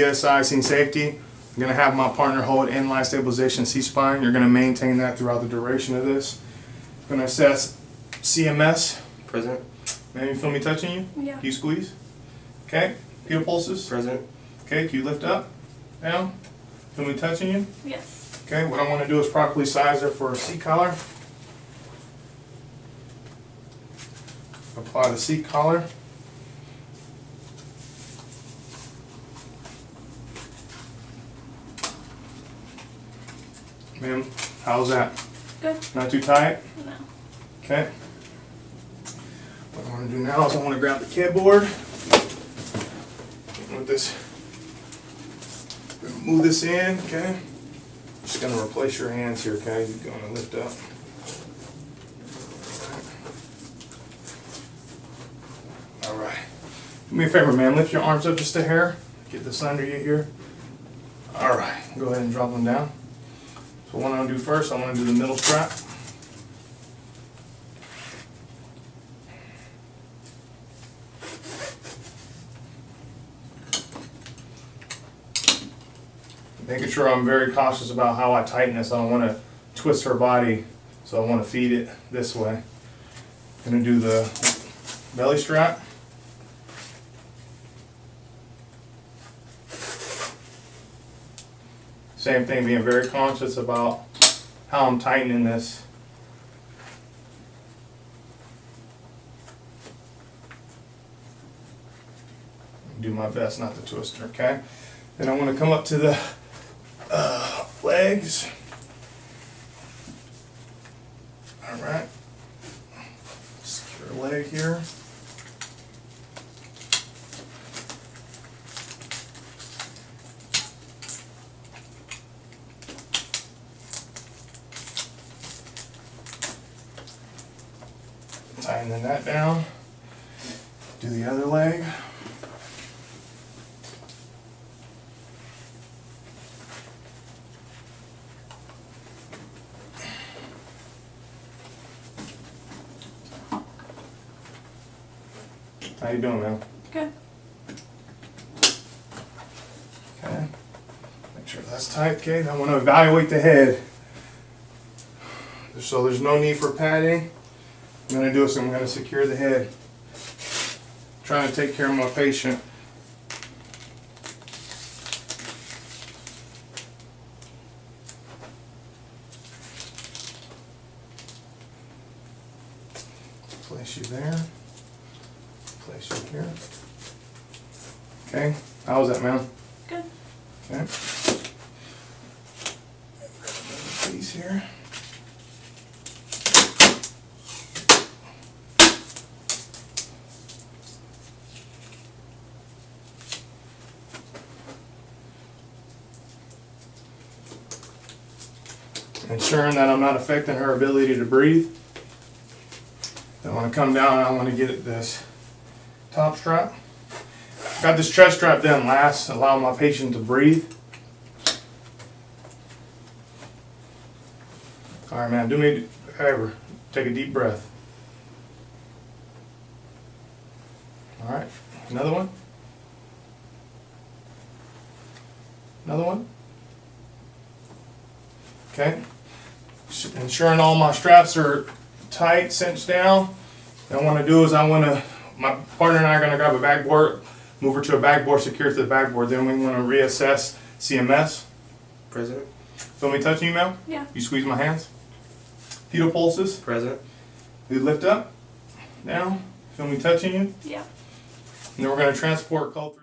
reassessing safety. I'm going to have my partner hold inline stabilization C-spine. You're going to maintain that throughout the duration of this. I'm going to assess CMS. Present. Man, you feel me touching you? Yeah. Can you squeeze? Okay. Fetal pulses? Present. Okay, can you lift up? Down? Feel me touching you? Yes. Okay, what I want to do is properly size her for a seat collar. Apply the seat collar. Ma'am, how's that? Good. Not too tight? No. Okay. What I want to do now is I want to grab the KED board. With this, move this in, okay? Just going to replace your hands here, okay? You're going to lift up. All right. Do me a favor, man. Lift your arms up just a hair. Get this under you here. All right. Go ahead and drop them down. So what I'm going to do first, I want to do the middle strap. Making sure I'm very cautious about how I tighten this. I don't want to twist her body, so I want to feed it this way. I'm going to do the belly strap. Same thing, being very conscious about how I'm tightening this. Do my best not to twist her, okay? Then I want to come up to the legs. All right. Secure leg here. Tightening that down. Do the other leg. How you doing, man? Good. Okay. Make sure that's tight, okay? I want to evaluate the head. So there's no need for padding. I'm going to do is I'm going to secure the head. Trying to take care of my patient. Place you there. Place you here. Okay. How was that, man? Good. Okay. Piece here. Ensuring that I'm not affecting her ability to breathe. I want to come down and I want to get at this top strap. Got this chest strap done last, allow my patient to breathe. All right, man, do me a favor. Take a deep breath. All right, another one. Another one. Okay. Ensuring all my straps are tight, cinched down. What I want to do is my partner and I are going to grab a backboard, move her to a backboard, secure it to the backboard. Then we want to reassess CMS. Present. Feel me touching you, Mel? Yeah. You squeeze my hands. Fetal pulses. Present. We lift up, down. Feel me touching you? Yeah. And then we're going to transport code 3.